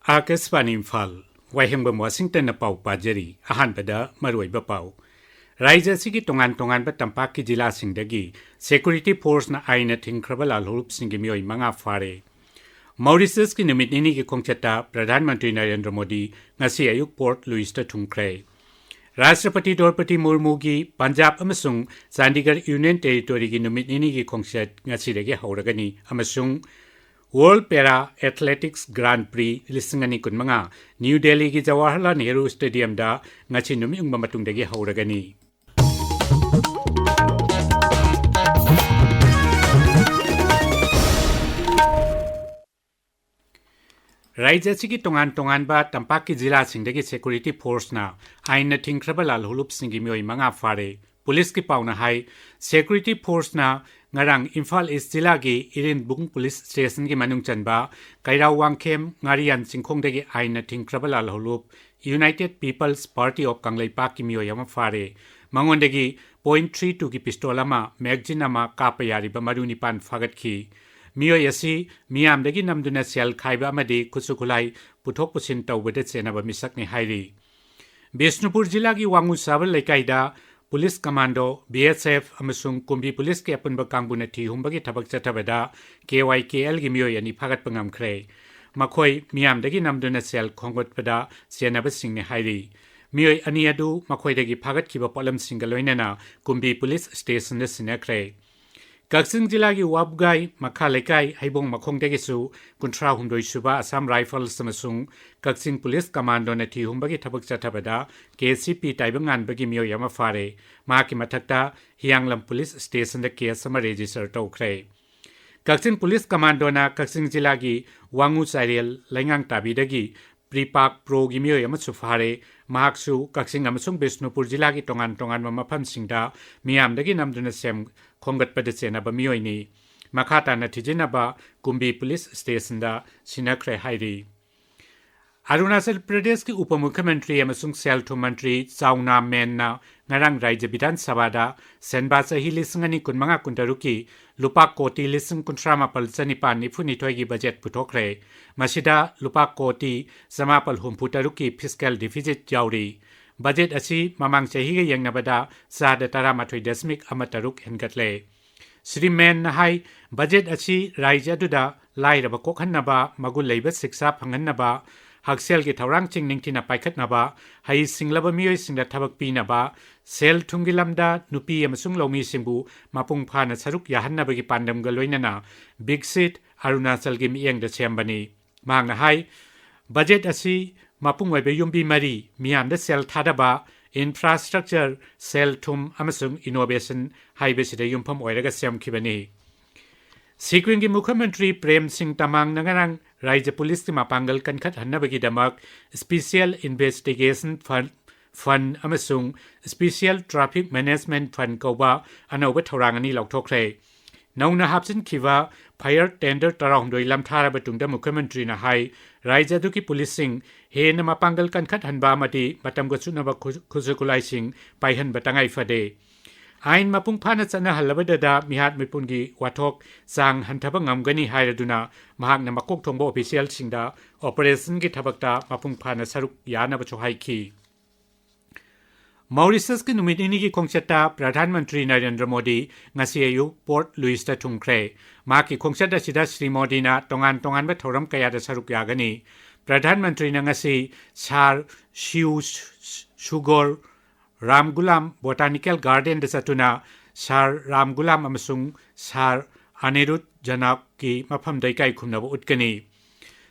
Akasvani Imphal Wahengbam Washington na pau pajari ahanbada maruiba pau Raija sigi tongan ba tampak ki jila singdagi security force na aina thingkrabal alhup singi mioi manga fare Mauritius ki numit nini ki kongchata Pradhan Mantri Narendra Modi ngasi ayuk Port Louis ta thungkre Rashtrapati Draupadi Murmu gi Punjab amasung Chandigarh Union Territory ki numit nini ki kongchat ngasi rege hauragani amasung World Para Athletics Grand Prix lisingani kunmanga New Delhi ki Jawaharlal Nehru Stadium da ngachi numi ungba matungdagi hauragani Raija sigi tongan ba tampak ki jila singdagi security force na aina thingkrabal alhulup singi mioi manga fare police ki pauna hai security force na ngarang Imphal East Jila gi Irinbung Police Station gi manung chanba Kairau Wangkhem ngarian singkhongdagi aina thingkrabal alhulup United People's Party of Kanglaipak ki mioi ama fare mangondagi .32 ki pistol ama magazine ama kapayari ba maruni pan fagat ki Miyoi asi miyamdagi namduna sel khaiba amadi kusukulai puthok pusin tawbada chenaba misakni hairi Bishnupur Jila gi Wangu Sabal Lekaida Police Commando BSF amasung kumbi police ke apunba kangbuna thi humbagi thabak chatabada KYKL gi miyoi ani phagat pangam khre makhoi miyamdagi namduna sel khongotpada chenaba singni hairi miyoi ani adu makhoi dagi phagat kiba polam singaloinana kumbi police station na sinakre Kaksing Jila gi Wabgai Makhalekai Haibong Makhongdegisu Kuntra Humdoi Suba Assam Rifles Samasung Kaksing Police Commando na thi humbagi thabak chatabada KCP Taibangan bagi miyo yama fare Maki Mathakta Hianglam Police Station da case sama register tawkre Kaksing Police Commando na Kaksing Jila gi Wangu Sairial Laingang Tabidagi Pripak Pro gi miyo yama sufare Mahaksu Kaksing amasung Bishnupur Jila gi tongan mafam singda miyamdagi namduna sem Khongat padachena ba miyoi ni makhata na thijina ba kumbi police station da sinakre hairi Arunachal Pradesh ki upamukhyamantri amasung selthu mantri Chauna Men na ngarang Rajya Bidhan Sabha da senba chahi lisingani kunmanga kuntaruki lupa koti lising kuntrama palchanipan nifuni gi budget puthokre masida lupa koti samapal humputaruki fiscal deficit yauri budget asi mamang chahi ga yengnabada sada taramathoi dasmik amataruk hengatle Sri Men na hai budget asi Rajya duda lairaba kokhannaba magul leiba siksa phangannaba Haksel ki thaurang chingning tina paikhatnaba hai singlaba miyoi singda thabak pinaba sel thungilamda nupi amasung lomi singbu mapung phana saruk yahanna bagi pandam galoinana big seat Arunachal gi mieng da chembani mangna hai budget asi mapung wai be yumbi mari miyam da sel thadaba infrastructure sel thum amasung innovation hai be sida yumpham oiraga semkhibani Sikring gi Mukhyamantri Prem Singh Tamang nangarang Rajya Police ki mapangal kankhat hannabagi damak Special Investigation Fund amasung Special Traffic Management Fund kauba anauba thorangani lauthokre Nauna hapsin khiwa fire tender tarahumdoi lamthara batungda Mukhyamantri na hai Rajya duki policing he na mapangal kankhat hanba mati batam gachunaba khusukulai sing paihan batangai fade Ain mapung phana chana halabada mihat mipungi wathok sang hanthaba ngamgani hairaduna mahak na makok thongbo official singda operation gi thabakta mapung phana saruk yana bacho haiki Mauritius ki numit ini ki kongchata Pradhan Mantri Narendra Modi ngasi ayu Port Louis ta thungkre ma ki kongchata sida Sri Modi na tongan ba thoram kaya da saruk yagani Pradhan Mantri na ngasi Sar Shiu Sugar Ramgulam Botanical Garden desatuna Sar Ramgulam amasung Sar Anirudh Janak ki mafam daikai khumnaba utkani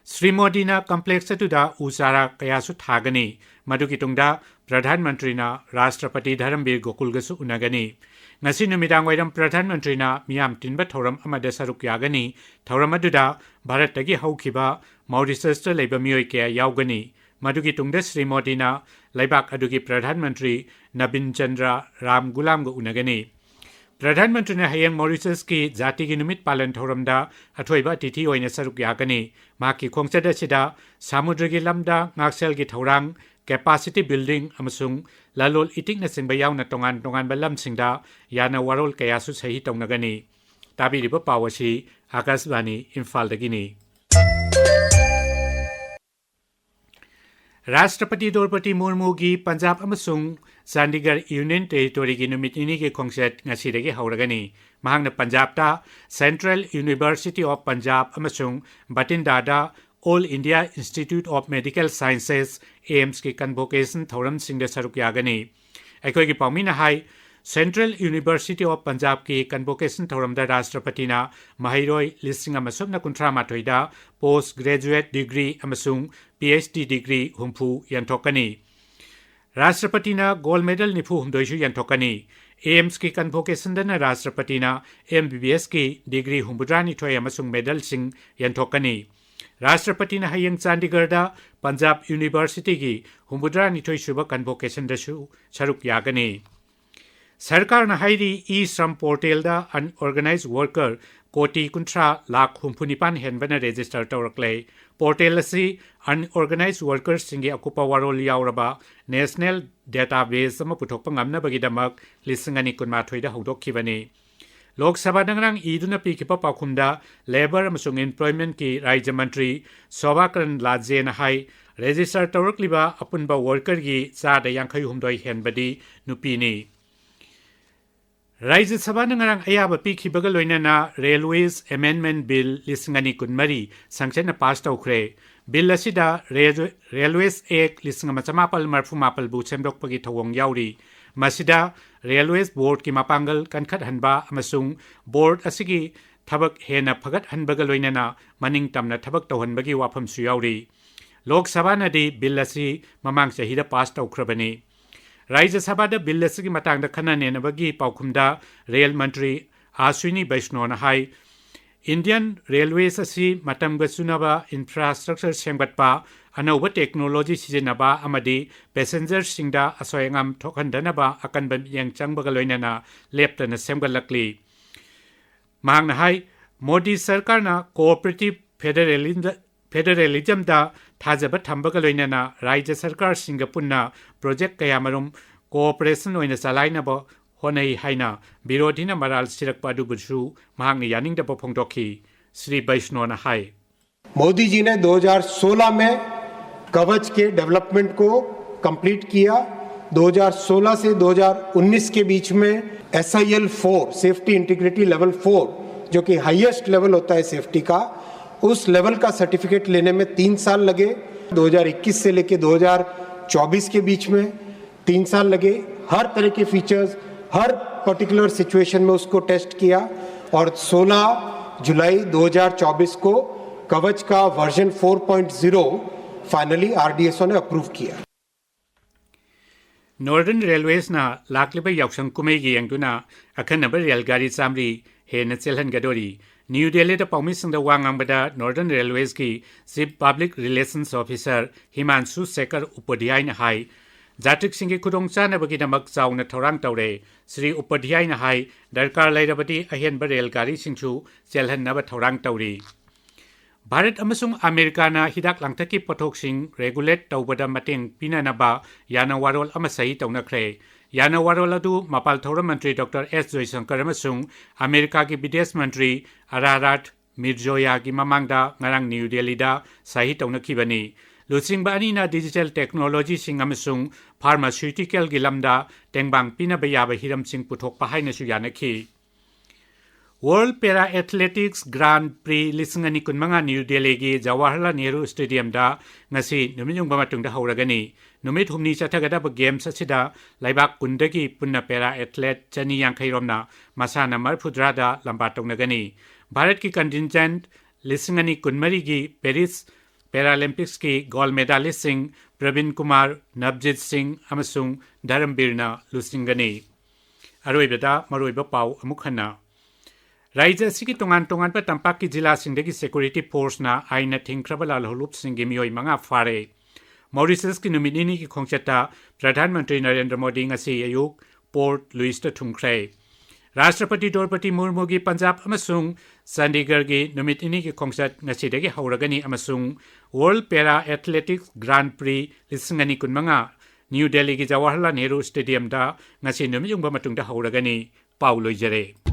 Sri Modi na complex atuda usara kayasu thagani maduki tungda Pradhan Mantri na Rashtrapati Dharamvir Gokul gasu unagani ngasi numidang waidam Pradhan Mantri na miyam tinba thoram amada saruk yagani thoram aduda Bharat tagi haukhiba Mauritius ta leiba miyoi kya yaugani Maduki tungda Sri Modi na laibak aduki Pradhan Mantri Nabin Chandra Ramgulam go unagani Pradhan Mantri na hayang Mauritius ki jati gi numit palan thoramda athoiba tithi oina saruk yagani maki khongchada sida samudragi lamda ngaksel gi thorang capacity building amasung lalol itik na singba yauna tongan balam singda yana warol kayasu sahi tongnagani tabi riba pawasi Akasvani Imphal dagini राष्ट्रपति द्रौपदी मुर्मू की पंजाब अमसुंग Chandigarh union territory की नुमित इनी की खोंगसेट ngasiदगी हौरगनी महांगना पंजाबता सेंट्रल यूनिवर्सिटी ऑफ पंजाब अमसुंग बटिंडादा all India institute of medical sciences AIIMS की कन्वोकेशन थौरम सिंह सरुक यागनी अखोई की पाउमीना हाई सेंट्रल यूनिवर्सिटी ऑफ पंजाब की कन्वोकेशन थौरमदा राष्ट्रपतिना महिरोई लिसिंग अमसुंग कुंथ्रा माथोइदा पोस्ट ग्रेजुएट डिग्री अमसुंग PhD डिग्री हुम्फू यंथोकनी राष्ट्रपतिना गोल्ड मेडल निफू हुमदोइसु यंथोकनी एम्स की कन्वोकेशन राष्ट्रपतिना MBBS की डिग्री हुम्बुद्रानिथोय अमसुंग मेडल सिंह यंथोकनी राष्ट्रपतिना हयंग चंडीगढ़ पंजाब यूनिवर्सिटी की हुम्बुद्रानिथोय सुब कन्वोकेशन दसु सरुक यागनी सरकार हाईरी ई श्रम पोर्टल अनऑर्गेनाइज वर्कर कोटी कुंथ्रा लाख हुम्फुनिपान हेनबन रेजिस्टर तौरक्ले पोर्टल असी अनऑर्गेनाइज वर्कर्स सिंगे अकुपा वारोल यावरबा नेशनल डेटाबेस अमा पुथोकपा ngamnabagidamak लिसिंगनी कुनमाथोइदा हौदोखिबनी लोकसभा नंगरांग ईदुना पीखिपा पाखुमदा लेबर अमसुंग एम्प्लॉयमेंट की राज्य मंत्री शोभाकरण लाजेन हाई रेजिस्टर तौरक्लिबा अपुनबा वर्कर की चादा यांखै हुमदोय हेनबदी नुपीनी राज्य सभा नंगरांग अयाब पीखिबगा लोइनना रेलवेज अमेंडमेंट बिल लिसिंगनी कुनमरी संसदना पास तौख्रे बिल असिदा रेलवेज एक्ट लिसिंग चमापल मरफुमापल बु सेमदोकपगी थवोंग याउरी मसिदा रेलवेज बोर्ड की मापांगल कनखत हनबा अमसुंग बोर्ड असिगी थबक हेना फगत हनबगा लोइनना मनिंग तमना थबक तौहनबगी वाफमसु याउरी लोकसभा नदी बिल असि ममांग चहिदा पास तौख्रबनी राज्य सभा बिल की मतंग खननेनबगी पाउखुमदा रेल मंत्री आश्विनी वैष्णोन हाई इंडियन रेलवेज असी मतमग चुनबा इंफ्रास्ट्रक्चर सेमगटपा अनौब टेक्नोलॉजी सिजनबा अमदी पैसेंजर सिंगदा असोयंगम थोखनदनबा अकनब मियंग चंगबगा लोइनना लेप्तन सेमगलकली मांगना हाई मोदी सरकारना कोऑपरेटिव फेडरलिज्म दा थाजब थंबगा लोइनना राज्य सरकार सिंग पुन्ना प्रोजेक्ट कयामरुम कोऑपरेशन ओइना चलाइनब होनई हाइना विरोधीना मराल सिरकपा अदुबुसु महांग यानिंगदब फोंदोखी श्री वैष्णोना हाई मोदी जी ने 2016 में कवच के डेवलपमेंट को कंप्लीट किया 2016 से 2019 के बीच में SIL 4 सेफ्टी इंटीग्रिटी लेवल 4 जो कि हाईएस्ट लेवल होता है सेफ्टी का उस लेवल का सर्टिफिकेट लेने में 3 साल लगे 2021 से लेके 2024 के बीच में 3 साल लगे हर तरह के फीचर्स हर पर्टिकुलर सिचुएशन में उसको टेस्ट किया और 16 जुलाई 2024 को कवच का वर्जन 4.0 फाइनली RDSO ने अप्रूव किया नॉर्दर्न रेलवेज ना लाकलिबा यावसंग कुमेगी यंगदुना अखनब रेलगाड़ी चामरी हेन चेलहनगदोरी न्यू दिल्ली पाउमिसिंग वांगबदा नॉर्दर्न रेलवेज की chief public relations officer Himanshu Shekhar Upadhyay हाई जातिक सिंह की खुदोंचानबगीदमक चाउना थौरांग तौरे श्री उपाध्याय हाई दरकार लेरबदी अहेनब रेलगाड़ी सिंसु चेलहनब थौरांग तौरी भारत अमसुंग अमेरिकाना हिदाक लांथकी पथोकसिंग रेगुलेट तौबदा मतेंग पिननबा याना वारोल अमा सही तौनख्रे याना वारोल अदु मपाल थौरम मंत्री डॉक्टर S जयशंकर अमसुंग अमेरिका की विदेश मंत्री अराराट मिर्जोया की ममांगदा ngarang न्यू दिल्लीदा सही तौनखिबनी लुचिंगबा अनिना डिजिटल टेक्नोलॉजी सिंग अमसुंग फार्मास्यूटिकल की लमदा टेंगबांग पिनबा याबा हिरमसिंग पुथोकपा हाइनसु यानखि world para athletics grand prix लिसिंगनी कुनमंगा न्यू दिल्ली की जवाहरलाल नेहरू स्टेडियम दा ngasi नुमियुंग बमतुंग हौरगनी नुमित हुमनी चथगदब गेम्स असिदा लाइबाक कुंदगी पुन्ना पैरा एथलेट चनी यांखैरोमना मसाना मरफुद्रादा लंबा तौनगनी भारत की कंटिजेंट लिसिंगनी कुनमरी की पेरिस पैरालंपिक्स की गोल्ड मेडलिस्ट सिंह प्रवीण कुमार नवजीत सिंह अमसुंग धर्मवीरना लुसिंगनी अरोइबदा मरोइबा पाउ अमुखना राज्य की तोंगान तोंगान पर तंपाक की जिला सिंह सिक्योरिटी फोर्सना आईना थिंख्रब लालहुलुप सिंह मियोई मंगा फारे मॉरिशस की नुमिनी की खोंचता प्रधानमंत्री नरेंद्र मोदी अयुक पोर्ट लुइस थुंख्रे राष्ट्रपति द्रौपदी मुर्मू की पंजाब अमसुंग चंडीगढ़ की नुमिनी की खोंचत हौरगनी अमसुंग world para athletics grand prix लिसिंगनी कुनमंगा न्यू दिल्ली की जवाहरलाल नेहरू स्टेडियम दा नुमियुंग हौरगनी पाउ लोइजरे।